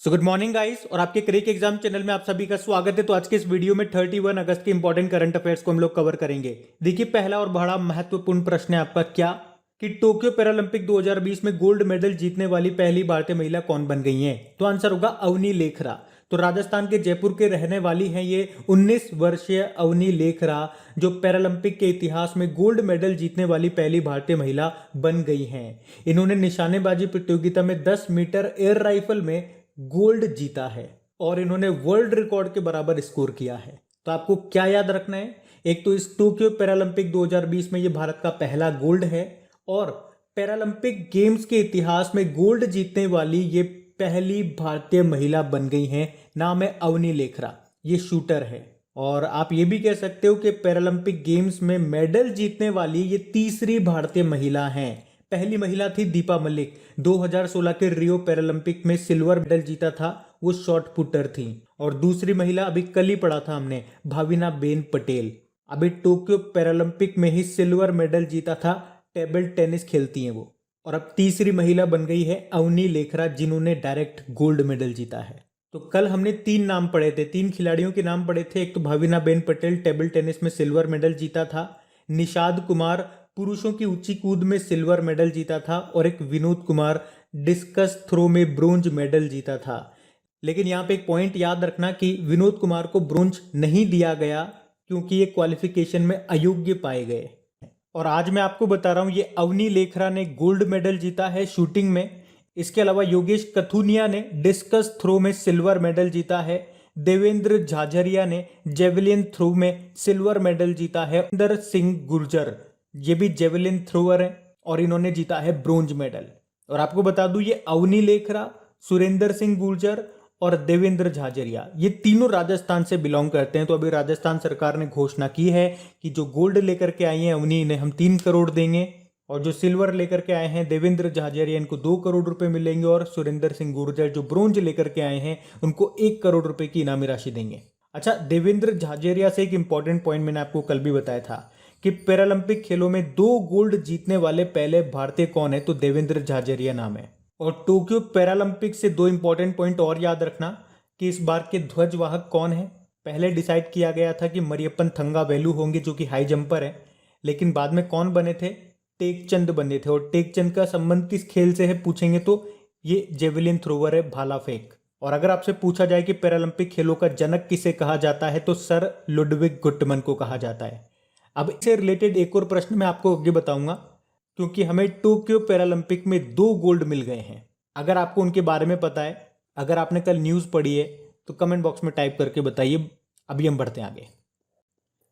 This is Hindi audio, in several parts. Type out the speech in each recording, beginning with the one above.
सो गुड मॉर्निंग गाइस और आपके क्रिक एग्जाम चैनल में आप सभी का स्वागत है। तो आज के इस वीडियो में 31 अगस्त के इंपॉर्टेंट करंट अफेयर्स को हम लोग कवर करेंगे। देखिए, पहला और बड़ा महत्वपूर्ण प्रश्न है आपका क्या कि टोक्यो पैरालंपिक 2020 में गोल्ड मेडल जीतने वाली पहली भारतीय महिला कौन बन गई है? तो आंसर होगा अवनी लेखरा। तो राजस्थान के जयपुर के रहने वाली हैं ये 19 वर्षीय अवनी लेखरा, जो पैरालंपिक के इतिहास में गोल्ड मेडल जीतने वाली पहली भारतीय महिला बन गई हैं। इन्होंने निशानेबाजी प्रतियोगिता में 10 मीटर एयर राइफल में गोल्ड जीता है और इन्होंने वर्ल्ड रिकॉर्ड के बराबर स्कोर किया है। तो आपको क्या याद रखना है? एक तो इस टोक्यो पैरालंपिक 2020 में ये भारत का पहला गोल्ड है और पैरालंपिक गेम्स के इतिहास में गोल्ड जीतने वाली ये पहली भारतीय महिला बन गई हैं। नाम है अवनी लेखरा, ये शूटर है। और आप ये भी कह सकते हो कि पैरालंपिक गेम्स में मेडल जीतने वाली ये तीसरी भारतीय महिला हैं। पहली महिला थी दीपा मलिक, 2016 के रियो पैरालंपिक में सिल्वर मेडल जीता था, वो शॉर्ट पुटर थी। और दूसरी महिला अभी कल ही पढ़ा था हमने, भाविना बेन पटेल, अभी टोक्यो पैरालंपिक में ही सिल्वर मेडल जीता था, टेबल टेनिस खेलती हैं वो। और अब तीसरी महिला बन गई है अवनी लेखरा, जिन्होंने डायरेक्ट गोल्ड मेडल जीता है। तो कल हमने 3 नाम पढ़े थे, 3 खिलाड़ियों के नाम पढ़े थे। एक तो Bhavina Ben Patel, table tennis में सिल्वर मेडल जीता था, निषाद कुमार पुरुषों की ऊंची कूद में सिल्वर मेडल जीता था, और एक विनोद कुमार डिस्कस थ्रो में ब्रोंज मेडल जीता था। लेकिन यहाँ पे एक पॉइंट याद रखना कि विनोद कुमार को ब्रोंज नहीं दिया गया क्योंकि ये क्वालिफिकेशन में अयोग्य पाए गए। और आज मैं आपको बता रहा हूँ, ये अवनी लेखरा ने गोल्ड मेडल जीता है शूटिंग में। इसके अलावा योगेश कथुनिया ने डिस्कस थ्रो में सिल्वर मेडल जीता है। देवेंद्र झाझरिया ने जेवलिन थ्रो में सिल्वर मेडल जीता है। इंदर सिंह गुर्जर, ये भी जेवलिन थ्रोअर हैं और इन्होंने जीता है ब्रोंज मेडल। और आपको बता दूं, ये अवनी लेखरा, सुरेंद्र सिंह गुर्जर और देवेंद्र झाझरिया, ये तीनों राजस्थान से बिलोंग करते हैं। तो अभी राजस्थान सरकार ने घोषणा की है कि जो गोल्ड लेकर के आई हैं अवनी, इन्हें हम 3 करोड़ देंगे, और जो सिल्वर लेकर के आए हैं देवेंद्र झाझरिया, इनको 2 करोड़ रुपए मिलेंगे, और सुरेंद्र सिंह गुर्जर जो ब्रोंज लेकर के आए हैं उनको 1 करोड़ रुपए की इनामी राशि देंगे। अच्छा, देवेंद्र झाझरिया से एक इंपॉर्टेंट पॉइंट मैंने आपको कल भी बताया था कि पैरालंपिक खेलों में 2 गोल्ड जीतने वाले पहले भारतीय कौन है? तो देवेंद्र झाझरिया नाम है। और टोक्यो पैरालंपिक से 2 इंपॉर्टेंट पॉइंट और याद रखना कि इस बार के ध्वजवाहक कौन है। पहले डिसाइड किया गया था कि मरियप्पन थंगावेलु होंगे, जो कि हाई जंपर है, लेकिन बाद में कौन बने थे? टेकचंद बने थे। और टेकचंद का संबंध किस खेल से है पूछेंगे तो ये जेवलिन थ्रोवर है, भाला फेंक। और अगर आपसे पूछा जाए कि पैरालंपिक खेलों का जनक किसे कहा जाता है तो सर लुडविग गुटमन को कहा जाता है। अब इससे रिलेटेड एक और प्रश्न मैं आपको आगे बताऊंगा, क्योंकि हमें टोक्यो पैरालंपिक में 2 गोल्ड मिल गए हैं। अगर आपको उनके बारे में पता है, अगर आपने कल न्यूज़ पढ़ी है, तो कमेंट बॉक्स में टाइप करके बताइए। अभी हम बढ़ते हैं आगे।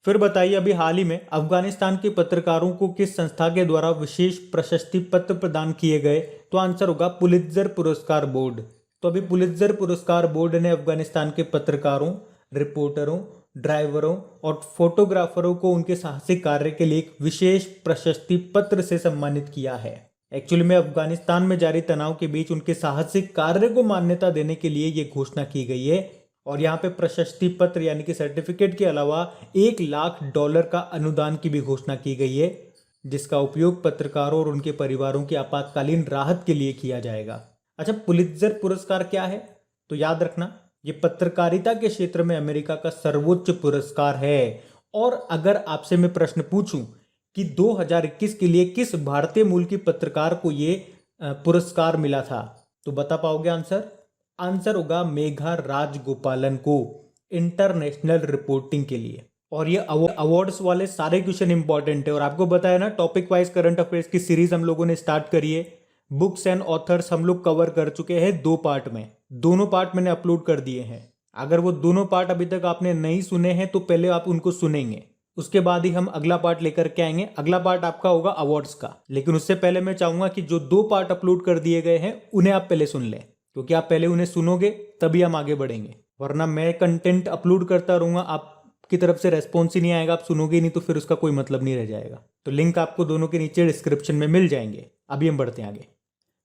फिर बताइए, अभी हाल ही में अफगानिस्तान के पत्रकारों को किस संस्था के द्वारा विशेष प्रशस्ति पत्र प्रदान किए गए? तो आंसर होगा पुलित्जर पुरस्कार बोर्ड। तो अभी पुलित्जर पुरस्कार बोर्ड ने अफगानिस्तान के पत्रकारों, रिपोर्टरों, ड्राइवरों और फोटोग्राफरों को उनके साहसिक कार्य के लिए एक विशेष प्रशस्ति पत्र से सम्मानित किया है। एक्चुअली में अफगानिस्तान में जारी तनाव के बीच उनके साहसिक कार्य को मान्यता देने के लिए ये घोषणा की गई है। और यहाँ पे प्रशस्ति पत्र यानी कि सर्टिफिकेट के अलावा $1,00,000 का अनुदान की भी घोषणा की गई है, जिसका उपयोग पत्रकारों और उनके परिवारों की आपातकालीन राहत के लिए किया जाएगा। अच्छा, पुलित्जर पुरस्कार क्या है? तो याद रखना, ये पत्रकारिता के क्षेत्र में अमेरिका का सर्वोच्च पुरस्कार है। और अगर आपसे मैं प्रश्न पूछूं कि 2021 के लिए किस भारतीय मूल की पत्रकार को ये पुरस्कार मिला था, तो बता पाओगे आंसर? आंसर होगा मेघा राजगोपालन को, इंटरनेशनल रिपोर्टिंग के लिए। और ये अवार्ड्स वाले सारे क्वेश्चन इंपॉर्टेंट है। और आपको बताया ना, टॉपिक वाइज करंट अफेयर्स की सीरीज हम लोगों ने स्टार्ट करी है। बुक्स एंड ऑथर्स हम लोग कवर कर चुके हैं 2 पार्ट में, दोनों पार्ट मैंने अपलोड कर दिए हैं। अगर वो दोनों पार्ट अभी तक आपने नहीं सुने हैं तो पहले आप उनको सुनेंगे, उसके बाद ही हम अगला पार्ट लेकर के आएंगे। अगला पार्ट आपका होगा अवार्ड्स का, लेकिन उससे पहले मैं चाहूंगा कि जो 2 पार्ट अपलोड कर दिए गए हैं उन्हें आप पहले सुन लें, क्योंकि आप पहले उन्हें सुनोगे तभी हम आगे बढ़ेंगे। वरना मैं कंटेंट अपलोड करता रहूंगा, आपकी तरफ से रेस्पॉन्स ही नहीं आएगा, आप सुनोगे नहीं, तो फिर उसका कोई मतलब नहीं रह जाएगा। तो लिंक आपको दोनों के नीचे डिस्क्रिप्शन में मिल जाएंगे। अभी हम बढ़ते हैं आगे।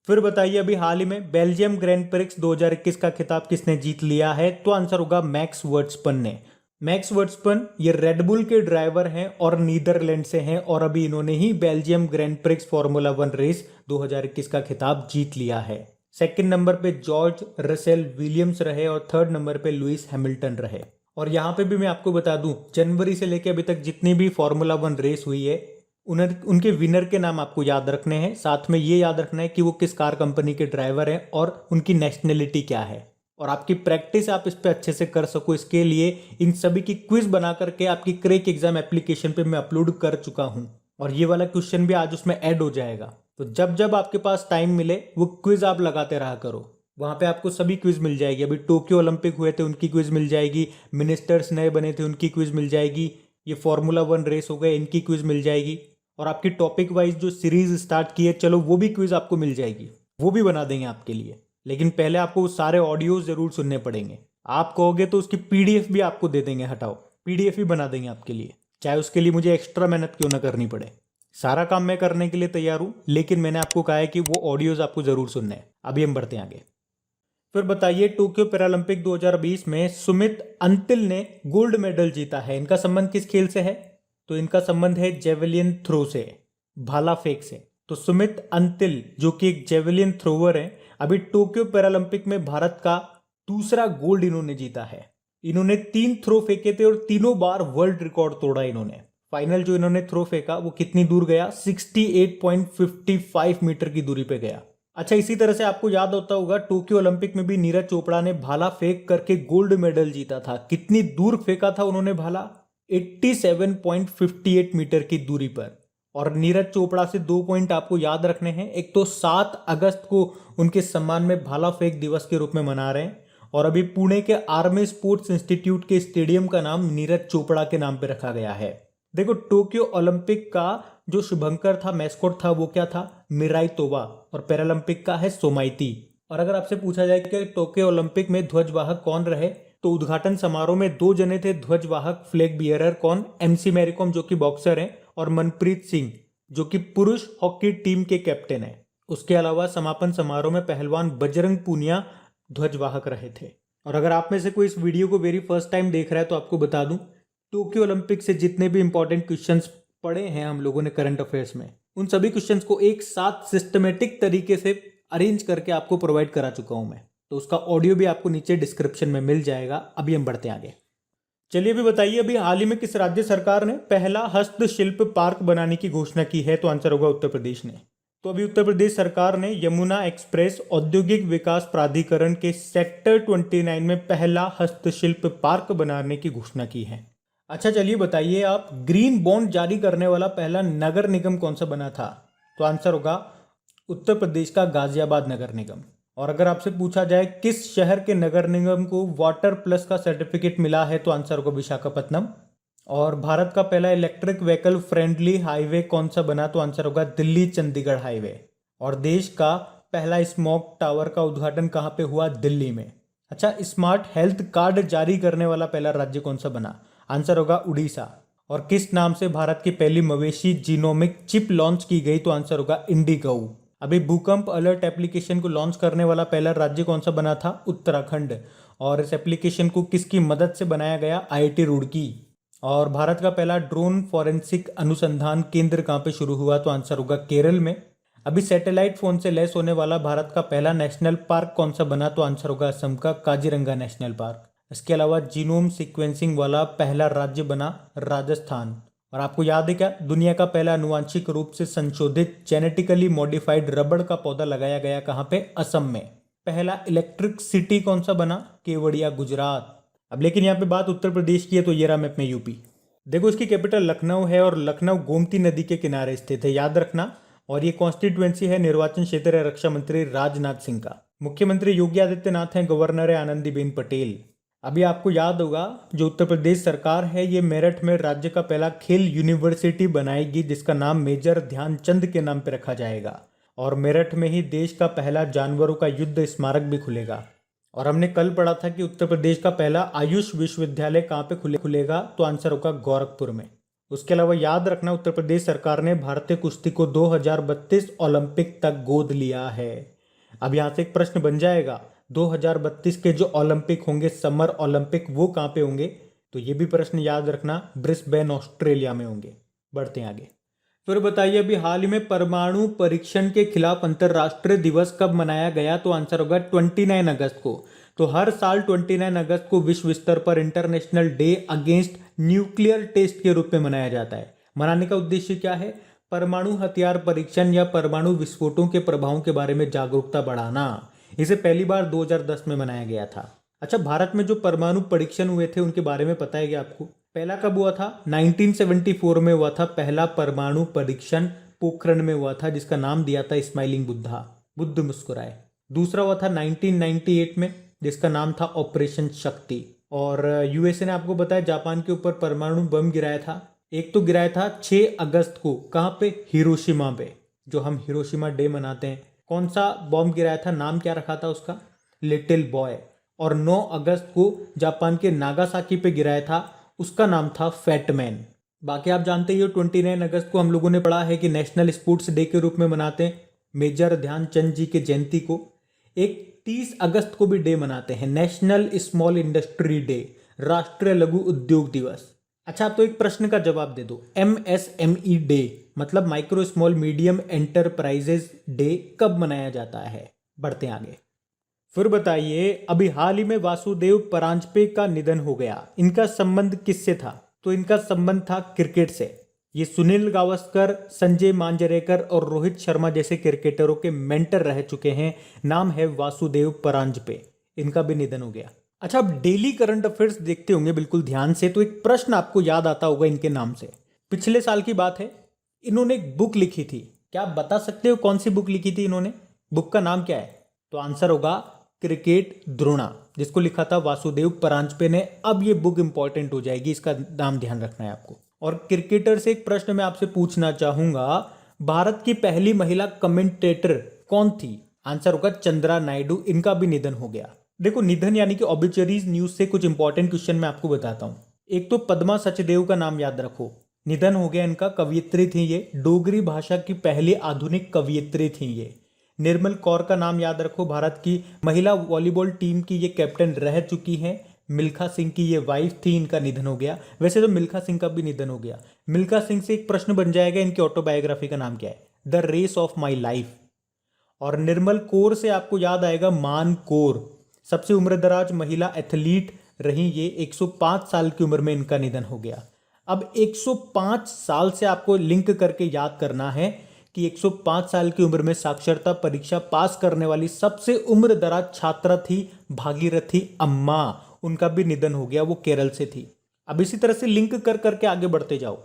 फिर बताइए, अभी हाल ही में बेल्जियम ग्रैंड प्रिक्स 2021 का खिताब किसने जीत लिया है? तो आंसर होगा मैक्स वर्स्टपन ने। मैक्स वर्स्टपन ये रेडबुल के ड्राइवर हैं और नीदरलैंड से हैं, और अभी इन्होंने ही Belgium Grand Prix Formula 1 race 2021 का खिताब जीत लिया है। सेकंड नंबर पे जॉर्ज रसेल विलियम्स रहे और थर्ड नंबर पे लुइस हैमिल्टन रहे। और यहाँ पे भी मैं आपको बता दूं, जनवरी से लेकर अभी तक जितनी भी फॉर्मूला 1 रेस हुई है उनके विनर के नाम आपको याद रखने हैं। साथ में ये याद रखना है कि वो किस कार कंपनी के ड्राइवर हैं और उनकी नेशनलिटी क्या है। और आपकी प्रैक्टिस आप इस पे अच्छे से कर सको, इसके लिए इन सभी की क्विज बना करके आपकी क्रैक एग्जाम एप्लीकेशन पे मैं अपलोड कर चुका हूँ। और ये वाला क्वेश्चन भी आज उसमें ऐड हो जाएगा। तो जब जब आपके पास टाइम मिले वो क्विज आप लगाते रहा करो। वहां पे आपको सभी क्विज मिल जाएगी। अभी टोक्यो ओलंपिक हुए थे उनकी क्विज मिल जाएगी, मिनिस्टर्स नए बने थे उनकी क्विज मिल जाएगी, ये फॉर्मूला 1 रेस हो गए इनकी क्विज मिल जाएगी। और आपकी टॉपिक वाइज जो सीरीज स्टार्ट की है, चलो वो भी क्विज आपको मिल जाएगी, वो भी बना देंगे आपके लिए। लेकिन पहले आपको वो सारे ऑडियो जरूर सुनने पड़ेंगे। आप कहोगे तो उसकी पीडीएफ भी आपको दे देंगे, हटाओ पीडीएफ भी बना देंगे आपके लिए, चाहे उसके लिए मुझे एक्स्ट्रा मेहनत क्यों ना करनी पड़े। सारा काम मैं करने के लिए तैयार हूं, लेकिन मैंने आपको कहा है कि वो ऑडियोज आपको जरूर सुनने हैं। अभी हम बढ़ते हैं आगे। फिर बताइए, टोक्यो पैरालंपिक 2020 में सुमित अंतिल ने गोल्ड मेडल जीता है। इनका संबंध किस खेल से है? तो इनका संबंध है जेवलिन थ्रो से, भाला फेंक से। तो सुमित अंतिल जो कि एक जेवलिन थ्रोवर है, अभी टोक्यो पैरालंपिक में भारत का दूसरा गोल्ड इन्होंने जीता है। इन्होंने 3 थ्रो फेंके थे और तीनों बार वर्ल्ड रिकॉर्ड तोड़ा इन्होंने। फाइनल जो इन्होंने थ्रो फेंका वो कितनी दूर गया? 68.55 मीटर की दूरी पे गया। अच्छा, इसी तरह से आपको याद होता होगा टोक्यो ओलंपिक में भी नीरज चोपड़ा ने भाला फेंक करके गोल्ड मेडल जीता था। कितनी दूर फेंका था उन्होंने भाला? 87.58 मीटर की दूरी पर। और नीरज चोपड़ा से 2 पॉइंट आपको याद रखने हैं। एक तो 7 अगस्त को उनके सम्मान में भाला फेंक दिवस के रूप में मना रहे हैं, और अभी पुणे के आर्मी स्पोर्ट्स इंस्टीट्यूट के स्टेडियम का नाम नीरज चोपड़ा के नाम पे रखा गया है। देखो, टोक्यो ओलंपिक का जो शुभंकर था, मैस्कॉट था, वो क्या था? मिराई तोबा। और पैरालंपिक का है सोमाइती। और अगर आपसे पूछा जाए कि टोक्यो ओलंपिक में ध्वजवाहक कौन रहे, तो उद्घाटन समारोह में 2 जने थे ध्वजवाहक, फ्लैग बियरर। कौन? एमसी मैरीकॉम जो कि बॉक्सर हैं, और मनप्रीत सिंह जो कि पुरुष हॉकी टीम के कैप्टन हैं। उसके अलावा समापन समारोह में पहलवान बजरंग पूनिया ध्वजवाहक रहे थे। और अगर आप में से कोई इस वीडियो को वेरी फर्स्ट टाइम देख रहा है तो आपको बता दूं, टोक्यो ओलंपिक से जितने भी इंपॉर्टेंट क्वेश्चंस पढ़े हैं हम लोगों ने करंट अफेयर्स में, उन सभी क्वेश्चंस को एक साथ सिस्टमेटिक तरीके से अरेंज करके आपको प्रोवाइड करा चुका हूं मैं। तो उसका ऑडियो भी आपको नीचे डिस्क्रिप्शन में मिल जाएगा। अभी हम बढ़ते हैं आगे। चलिए अभी बताइए, अभी हाल ही में किस राज्य सरकार ने पहला हस्तशिल्प पार्क बनाने की घोषणा की है? तो आंसर होगा उत्तर प्रदेश ने। तो अभी उत्तर प्रदेश सरकार ने यमुना एक्सप्रेस औद्योगिक विकास प्राधिकरण के सेक्टर 29 में पहला हस्तशिल्प पार्क बनाने की घोषणा की है। अच्छा, चलिए बताइए आप, ग्रीन बॉन्ड जारी करने वाला पहला नगर निगम कौन सा बना था? तो आंसर होगा उत्तर प्रदेश का गाजियाबाद नगर निगम। और अगर आपसे पूछा जाए किस शहर के नगर निगम को वाटर प्लस का सर्टिफिकेट मिला है, तो आंसर होगा विशाखापत्तनम। और भारत का पहला इलेक्ट्रिक व्हीकल फ्रेंडली हाईवे कौन सा बना? तो आंसर होगा दिल्ली चंडीगढ़ हाईवे। और देश का पहला स्मोक टावर का उद्घाटन कहाँ पे हुआ? दिल्ली में। अच्छा, स्मार्ट हेल्थ कार्ड जारी करने वाला पहला राज्य कौन सा बना? आंसर होगा उड़ीसा। और किस नाम से भारत की पहली मवेशी जीनोमिक चिप लॉन्च की गई? तो आंसर होगा इंडिगो। अभी भूकंप अलर्ट एप्लीकेशन को लॉन्च करने वाला पहला राज्य कौन सा बना था? उत्तराखंड। और इस एप्लीकेशन को किसकी मदद से बनाया गया? आईआईटी रुड़की। और भारत का पहला ड्रोन फॉरेंसिक अनुसंधान केंद्र कहाँ पे शुरू हुआ? तो आंसर होगा केरल में। अभी सैटेलाइट फोन से लैस होने वाला भारत का पहला नेशनल पार्क कौन सा बना? तो आंसर होगा असम का काजीरंगा नेशनल पार्क। इसके अलावा जीनोम सीक्वेंसिंग वाला पहला राज्य बना राजस्थान। और आपको याद है क्या, दुनिया का पहला आनुवांशिक रूप से संशोधित जेनेटिकली मॉडिफाइड रबड़ का पौधा लगाया गया कहाँ पे? असम में। पहला इलेक्ट्रिक सिटी कौन सा बना? केवड़िया, गुजरात। अब लेकिन यहाँ पे बात उत्तर प्रदेश की है, तो ये रहा मैप में यूपी। देखो, इसकी कैपिटल लखनऊ है और लखनऊ गोमती नदी के किनारे स्थित है, याद रखना। और ये कॉन्स्टिट्यूएंसी है निर्वाचन क्षेत्र है रक्षा मंत्री राजनाथ सिंह का। मुख्यमंत्री योगी आदित्यनाथ हैं, गवर्नर है आनंदीबेन पटेल। अभी आपको याद होगा, जो उत्तर प्रदेश सरकार है ये मेरठ में राज्य का पहला खेल यूनिवर्सिटी बनाएगी, जिसका नाम मेजर ध्यानचंद के नाम पे रखा जाएगा। और मेरठ में ही देश का पहला जानवरों का युद्ध स्मारक भी खुलेगा। और हमने कल पढ़ा था कि उत्तर प्रदेश का पहला आयुष विश्वविद्यालय कहाँ पे खुलेगा? तो आंसर होगा गोरखपुर में। उसके अलावा याद रखना, उत्तर प्रदेश सरकार ने भारतीय कुश्ती को 2032 ओलंपिक तक गोद लिया है। अब यहाँ से एक प्रश्न बन जाएगा, 2032 के जो ओलंपिक होंगे, समर ओलंपिक, वो कहाँ पे होंगे? तो ये भी प्रश्न याद रखना, ब्रिस्बेन ऑस्ट्रेलिया में होंगे। बढ़ते हैं आगे। फिर बताइए अभी हाल ही में परमाणु परीक्षण के खिलाफ अंतर्राष्ट्रीय दिवस कब मनाया गया? तो आंसर होगा 29 अगस्त को। तो हर साल 29 अगस्त को विश्व स्तर पर international day against nuclear test के रूप में मनाया जाता है। मनाने का उद्देश्य क्या है? परमाणु हथियार परीक्षण या परमाणु विस्फोटों के प्रभावों के बारे में जागरूकता बढ़ाना। इसे पहली बार 2010 में मनाया गया था। अच्छा, भारत में जो परमाणु परीक्षण हुए थे उनके बारे में पता है क्या आपको? पहला कब हुआ था? 1974 में हुआ था पहला परमाणु परीक्षण, पोखरण में हुआ था, जिसका नाम दिया था स्माइलिंग बुद्धा, बुद्ध मुस्कुराए। दूसरा हुआ था 1998 में, जिसका नाम था ऑपरेशन शक्ति। और यूएसए ने आपको बताया जापान के ऊपर परमाणु बम गिराया था। एक तो गिराया था 6 अगस्त को, कहाँ पे? हिरोशिमा पे, जो हम हिरोशिमा डे मनाते हैं। कौन सा बॉम्ब गिराया था? नाम क्या रखा था उसका? Little boy. और 9 अगस्त को जापान के नागासाकी पे गिराया था, उसका नाम था फैटमैन। बाकी आप जानते ही हो 29 अगस्त को हम लोगों ने पढ़ा है कि नेशनल स्पोर्ट्स डे के रूप में मनाते हैं, मेजर ध्यानचंद जी के जयंती को। एक 30 अगस्त को भी डे मनाते हैं, नेशनल स्मॉल इंडस्ट्री डे, राष्ट्रीय लघु उद्योग दिवस। अच्छा, आप तो एक प्रश्न का जवाब दे दो, MSME डे मतलब micro small medium enterprises day कब मनाया जाता है? बढ़ते आगे। फिर बताइए अभी हाल ही में वासुदेव परांजपे का निधन हो गया, इनका संबंध किससे था? तो इनका संबंध था क्रिकेट से। ये सुनील गावस्कर, संजय मांजरेकर और रोहित शर्मा जैसे क्रिकेटरों के मेंटर रह चुके हैं। नाम है वासुदेव परांजपे, इनका भी निधन हो गया। अच्छा, आप डेली करंट अफेयर्स देखते होंगे बिल्कुल ध्यान से, तो एक प्रश्न आपको याद आता होगा इनके नाम से। पिछले साल की बात है, इन्होंने एक बुक लिखी थी। क्या आप बता सकते हो कौन सी बुक लिखी थी इन्होंने? बुक का नाम क्या है? तो आंसर होगा क्रिकेट द्रोणा, जिसको लिखा था वासुदेव परांजपे ने। अब ये बुक इंपॉर्टेंट हो जाएगी, इसका नाम ध्यान रखना है आपको। और क्रिकेटर से एक प्रश्न मैं आपसे पूछना चाहूंगा, भारत की पहली महिला कमेंटेटर कौन थी? आंसर होगा चंद्रा नायडू, इनका भी निधन हो गया। देखो, निधन यानी कि ऑबिचरीज न्यूज से कुछ इंपॉर्टेंट क्वेश्चन मैं आपको बताता हूं। एक तो पद्मा सचदेव का नाम याद रखो, निधन हो गया इनका, कवियत्री थी ये, डोगरी भाषा की पहली आधुनिक कवियत्री थी ये। निर्मल कौर का नाम याद रखो, भारत की महिला वॉलीबॉल टीम की ये कैप्टन रह चुकी हैं। मिल्खा सिंह की ये वाइफ थी, इनका निधन हो गया। वैसे तो मिल्खा सिंह का भी निधन हो गया। मिल्खा सिंह से एक प्रश्न बन जाएगा, इनकी ऑटोबायोग्राफी का नाम क्या है? The race of my life. और निर्मल कौर से आपको याद आएगा मान कौर, सबसे उम्रदराज महिला एथलीट रही ये, 105 साल की उम्र में इनका निधन हो गया। अब 105 साल से आपको लिंक करके याद करना है कि 105 साल की उम्र में साक्षरता परीक्षा पास करने वाली सबसे उम्रदराज छात्रा थी भागीरथी अम्मा, उनका भी निधन हो गया, वो केरल से थी। अब इसी तरह से लिंक कर करके आगे बढ़ते जाओ।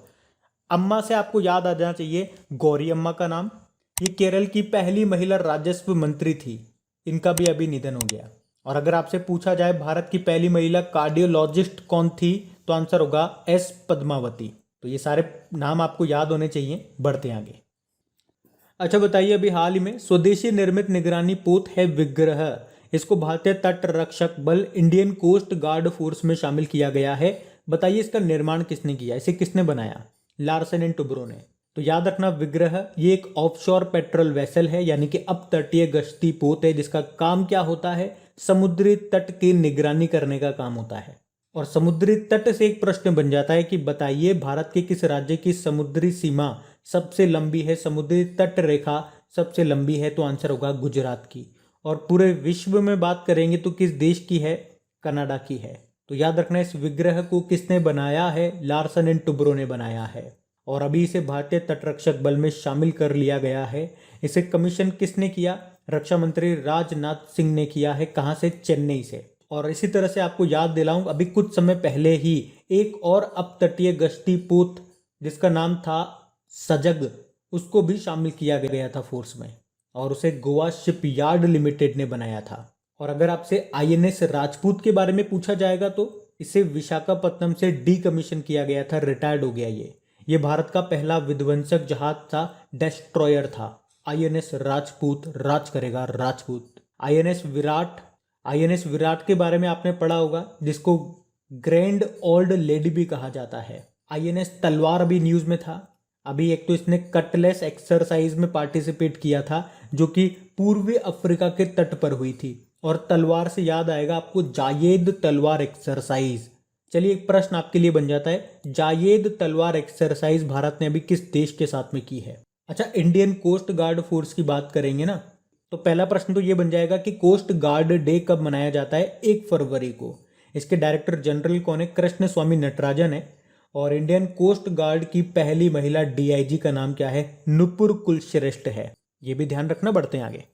अम्मा से आपको याद आ जाना चाहिए गौरी अम्मा का नाम, ये केरल की पहली महिला राजस्व मंत्री थी, इनका भी अभी निधन हो गया। और अगर आपसे पूछा जाए भारत की पहली महिला कार्डियोलॉजिस्ट कौन थी, तो आंसर होगा एस पद्मावती। तो ये सारे नाम आपको याद होने चाहिए। बढ़ते आगे। अच्छा बताइए, अभी हाल ही में स्वदेशी निर्मित निगरानी पोत है विग्रह, इसको भारतीय तट रक्षक बल इंडियन कोस्ट गार्ड फोर्स में शामिल किया गया है। बताइए इसका निर्माण किसने किया, इसे किसने बनाया? लार्सन एंड टुब्रो ने। तो याद रखना, विग्रह ये एक ऑफशोर पेट्रोल वेसल है, यानी कि अपतटीय गश्ती पोत है, जिसका काम क्या होता है? समुद्री तट की निगरानी करने का काम होता है। और समुद्री तट से एक प्रश्न बन जाता है कि बताइए भारत के किस राज्य की समुद्री सीमा सबसे लंबी है, समुद्री तट रेखा सबसे लंबी है? तो आंसर होगा गुजरात की। और पूरे विश्व में बात करेंगे तो किस देश की है? कनाडा की है। तो याद रखना, इस विग्रह को किसने बनाया है? लार्सन एंड टुब्रो ने बनाया है। और अभी इसे भारतीय तटरक्षक बल में शामिल कर लिया गया है। इसे कमीशन किसने किया? रक्षा मंत्री राजनाथ सिंह ने किया है। कहां से? चेन्नई से। और इसी तरह से आपको याद दिलाऊं, अभी कुछ समय पहले ही एक और अपतटीय गश्ती पोत जिसका नाम था सजग, उसको भी शामिल किया गया था फोर्स में, और उसे गोवा शिपयार्ड लिमिटेड ने बनाया था। और अगर आपसे INS राजपूत के बारे में पूछा जाएगा तो इसे विशाखापत्तनम से डीकमीशन किया गया था, रिटायर्ड हो गया ये भारत का पहला विध्वंसक जहाज था, डेस्ट्रॉयर था। INS राजपूत, राज करेगा राजपूत। INS विराट के बारे में आपने पढ़ा होगा, जिसको ग्रैंड ओल्ड लेडी भी कहा जाता है। INS तलवार अभी न्यूज में था। अभी एक तो इसने कटलेस एक्सरसाइज में पार्टिसिपेट किया था, जो कि पूर्वी अफ्रीका के तट पर हुई थी। और तलवार से याद आएगा आपको जायेद तलवार एक्सरसाइज, चलिए एक प्रश्न आपके लिए बन जाता है, जायेद तलवार एक्सरसाइज भारत ने अभी किस देश के साथ में की है। अच्छा, इंडियन कोस्ट गार्ड फोर्स की बात करेंगे ना, तो पहला प्रश्न तो ये बन जाएगा कि कोस्ट गार्ड डे कब मनाया जाता है। 1 फरवरी को। इसके डायरेक्टर जनरल कौन है? कृष्ण स्वामी नटराजन है। और इंडियन कोस्ट गार्ड की पहली महिला डीआईजी का नाम क्या है? नुपुर कुलश्रेष्ठ है। ये भी ध्यान रखना, बढ़ते हैं आगे।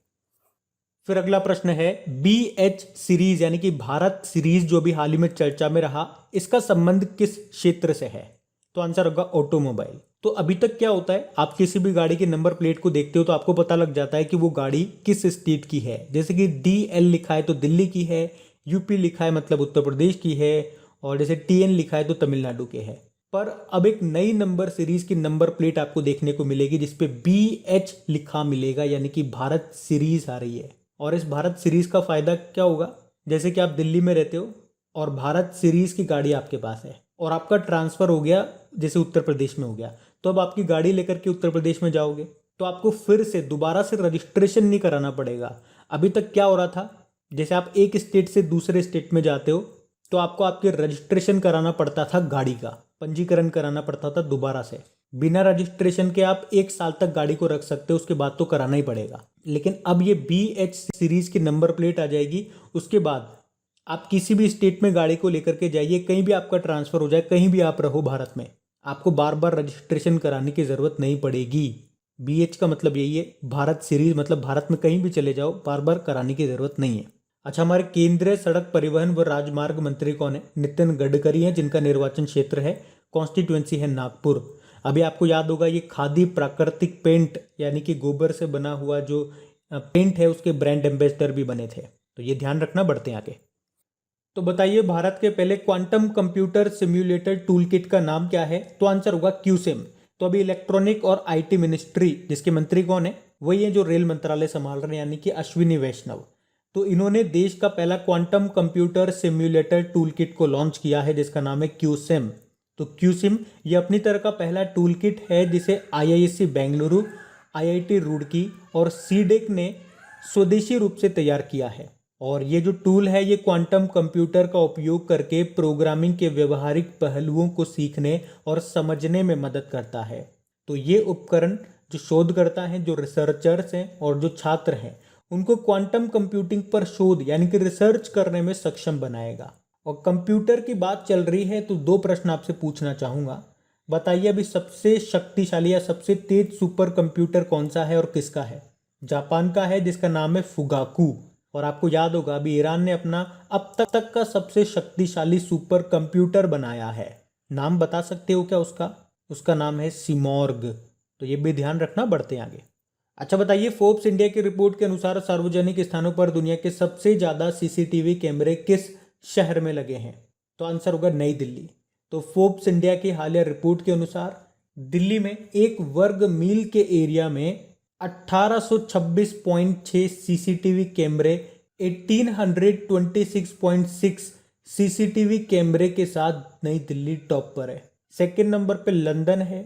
फिर अगला प्रश्न है, BH सीरीज यानी कि भारत सीरीज जो भी हाल ही में चर्चा में रहा, इसका संबंध किस क्षेत्र से है? तो आंसर होगा ऑटोमोबाइल। तो अभी तक क्या होता है, आप किसी भी गाड़ी के नंबर प्लेट को देखते हो तो आपको पता लग जाता है कि वो गाड़ी किस स्टेट की है। जैसे कि DL लिखा है तो दिल्ली की है, यूपी लिखा है मतलब उत्तर प्रदेश की है, और जैसे TN लिखा है तो तमिलनाडु के है। पर अब एक नई नंबर सीरीज की नंबर प्लेट आपको देखने को मिलेगी जिसपे BH लिखा मिलेगा, यानी कि भारत सीरीज आ रही है। और इस भारत सीरीज का फायदा क्या होगा? जैसे कि आप दिल्ली में रहते हो और भारत सीरीज की गाड़ी आपके पास है और आपका ट्रांसफर हो गया जैसे उत्तर प्रदेश में हो गया, तो अब आपकी गाड़ी लेकर के उत्तर प्रदेश में जाओगे तो आपको फिर से दोबारा से रजिस्ट्रेशन नहीं कराना पड़ेगा। अभी तक क्या हो रहा था, जैसे आप एक स्टेट से दूसरे स्टेट में जाते हो तो आपको आपके रजिस्ट्रेशन कराना पड़ता था, गाड़ी का पंजीकरण कराना पड़ता था दोबारा से। बिना रजिस्ट्रेशन के आप 1 साल तक गाड़ी को रख सकते हो, उसके बाद तो कराना ही पड़ेगा। लेकिन अब ये BH सीरीज की नंबर प्लेट आ जाएगी, उसके बाद आप किसी भी स्टेट में गाड़ी को लेकर के जाइए, कहीं भी आपका ट्रांसफर हो जाए, कहीं भी आप रहो भारत में, आपको बार बार रजिस्ट्रेशन कराने की जरूरत नहीं पड़ेगी। BH का मतलब यही है, भारत सीरीज मतलब भारत में कहीं भी चले जाओ, बार बार कराने की जरूरत नहीं है। अच्छा, हमारे केंद्रीय सड़क परिवहन व राजमार्ग मंत्री कौन है? नितिन गडकरी हैं, जिनका निर्वाचन क्षेत्र है, कॉन्स्टिट्यूएंसी है नागपुर। अभी आपको याद होगा ये खादी प्राकृतिक पेंट यानी कि गोबर से बना हुआ जो पेंट है उसके ब्रांड एम्बेसडर भी बने थे, तो ये ध्यान रखना, बढ़ते हैं आगे। तो बताइए भारत के पहले quantum computer simulator tool kit का नाम क्या है? तो आंसर होगा क्यूसिम। तो अभी इलेक्ट्रॉनिक और IT मिनिस्ट्री जिसके मंत्री कौन है? वही है जो रेल मंत्रालय संभाल रहे हैं, यानी कि अश्विनी वैष्णव। तो इन्होंने देश का पहला quantum computer simulator tool kit को लॉन्च किया है जिसका नाम है क्यूसिम। तो क्यूसिम ये अपनी तरह का पहला टूल किट है जिसे IISc बेंगलुरु, IIT रुड़की और सीडेक ने स्वदेशी रूप से तैयार किया है। और ये जो टूल है ये क्वांटम कंप्यूटर का उपयोग करके प्रोग्रामिंग के व्यवहारिक पहलुओं को सीखने और समझने में मदद करता है। तो ये उपकरण जो शोधकर्ता हैं, जो रिसर्चर्स हैं और जो छात्र हैं, उनको क्वांटम कंप्यूटिंग पर शोध यानी कि रिसर्च करने में सक्षम बनाएगा। और कंप्यूटर की बात चल रही है तो 2 प्रश्न आपसे पूछना चाहूँगा। बताइए अभी सबसे शक्तिशाली या सबसे तेज सुपर कंप्यूटर कौन सा है और किसका है? जापान का है जिसका नाम है फुगाकू। और आपको याद होगा अभी ईरान ने अपना अब तक का सबसे शक्तिशाली सुपर कंप्यूटर बनाया है। नाम बता सकते हो क्या उसका? उसका नाम है सिमॉर्ग। तो ये भी ध्यान रखना, बढ़ते हैं आगे। अच्छा बताइए, फोर्ब्स इंडिया की रिपोर्ट के अनुसार सार्वजनिक स्थानों पर दुनिया के सबसे ज्यादा CCTV कैमरे किस शहर में लगे हैं? तो आंसर होगा नई दिल्ली। तो फोर्ब्स इंडिया की हालिया रिपोर्ट के अनुसार दिल्ली में 1 वर्ग मील के एरिया में 1826.6 CCTV कैमरे, 1826.6 CCTV कैमरे के साथ नई दिल्ली टॉप पर है। सेकेंड नंबर पे लंदन है,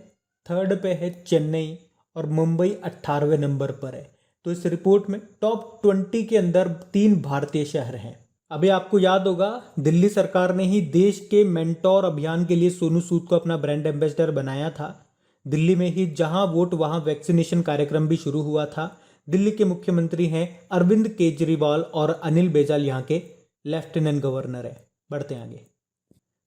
थर्ड पे है चेन्नई और मुंबई 18वें नंबर पर है। तो इस रिपोर्ट में टॉप 20 के अंदर 3 भारतीय शहर हैं। अभी आपको याद होगा दिल्ली सरकार ने ही देश के मेंटोर अभियान के लिए सोनू सूद को अपना ब्रांड एम्बेसडर बनाया था। दिल्ली में ही जहां वोट वहां वैक्सीनेशन कार्यक्रम भी शुरू हुआ था। दिल्ली के मुख्यमंत्री हैं अरविंद केजरीवाल और अनिल बैजल यहाँ के लेफ्टिनेंट गवर्नर है। बढ़ते हैं आगे।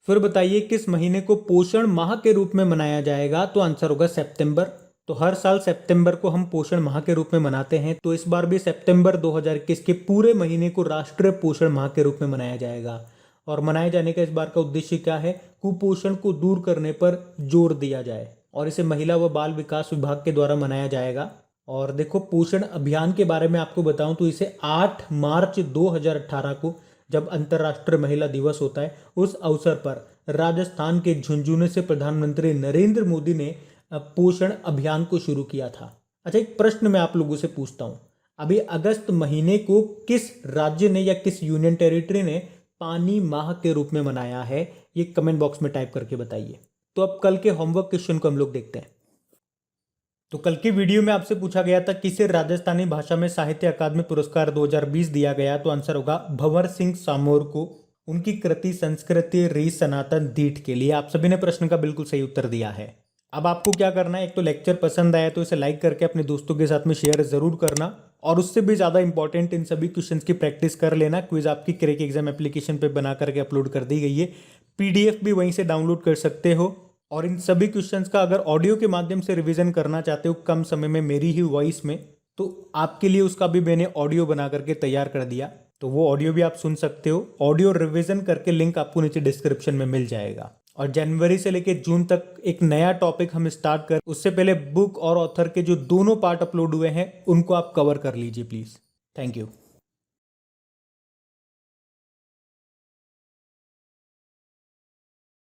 फिर बताइए किस महीने को पोषण माह के रूप में मनाया जाएगा? तो आंसर होगा सितंबर। तो हर साल सितंबर को हम पोषण माह के रूप में मनाते हैं, तो इस बार भी सितंबर 2021 के पूरे महीने को राष्ट्रीय पोषण माह के रूप में मनाया जाएगा। और मनाए जाने का इस बार का उद्देश्य क्या है? कुपोषण को दूर करने पर जोर दिया जाए और इसे महिला व बाल विकास विभाग के द्वारा मनाया जाएगा। और देखो पोषण अभियान के बारे में आपको बताऊं तो इसे 8 मार्च 2018 को जब अंतर्राष्ट्रीय महिला दिवस होता है उस अवसर पर राजस्थान के झुंझुनू से प्रधानमंत्री नरेंद्र मोदी ने पोषण अभियान को शुरू किया था। अच्छा एक प्रश्न मैं आप लोगों से पूछता हूं, अभी अगस्त महीने को किस राज्य ने या किस यूनियन टेरिटरी ने पानी माह के रूप में मनाया है? ये कमेंट बॉक्स में टाइप करके बताइए। तो अब कल के होमवर्क क्वेश्चन को हम लोग देखते हैं। तो कल की वीडियो में आपसे पूछा गया था किसे राजस्थानी भाषा में साहित्य अकादमी पुरस्कार 2020 दिया गया? तो आंसर होगा भंवर सिंह सामोर को। उनकी कृति संस्कृति री सनातन दीठ के लिए। आप सभी ने प्रश्न का बिल्कुल सही उत्तर दिया है। अब आपको क्या करना है, एक तो लेक्चर पसंद आया तो इसे लाइक करके अपने दोस्तों के साथ में शेयर जरूर करना, और उससे भी ज़्यादा इंपॉर्टेंट इन सभी क्वेश्चंस की प्रैक्टिस कर लेना। क्विज आपकी क्रैक एग्जाम एप्लीकेशन पे बना करके अपलोड कर दी गई है, पीडीएफ भी वहीं से डाउनलोड कर सकते हो। और इन सभी क्वेश्चंस का अगर ऑडियो के माध्यम से रिवीजन करना चाहते हो कम समय में मेरी ही वॉइस में, तो आपके लिए उसका भी मैंने ऑडियो बना करके तैयार कर दिया, तो वो ऑडियो भी आप सुन सकते हो। ऑडियो रिवीजन करके लिंक आपको नीचे डिस्क्रिप्शन में मिल जाएगा। और जनवरी से लेकर जून तक एक नया टॉपिक हम स्टार्ट कर, उससे पहले बुक और ऑथर के जो दोनों पार्ट अपलोड हुए हैं उनको आप कवर कर लीजिए प्लीज। Thank you.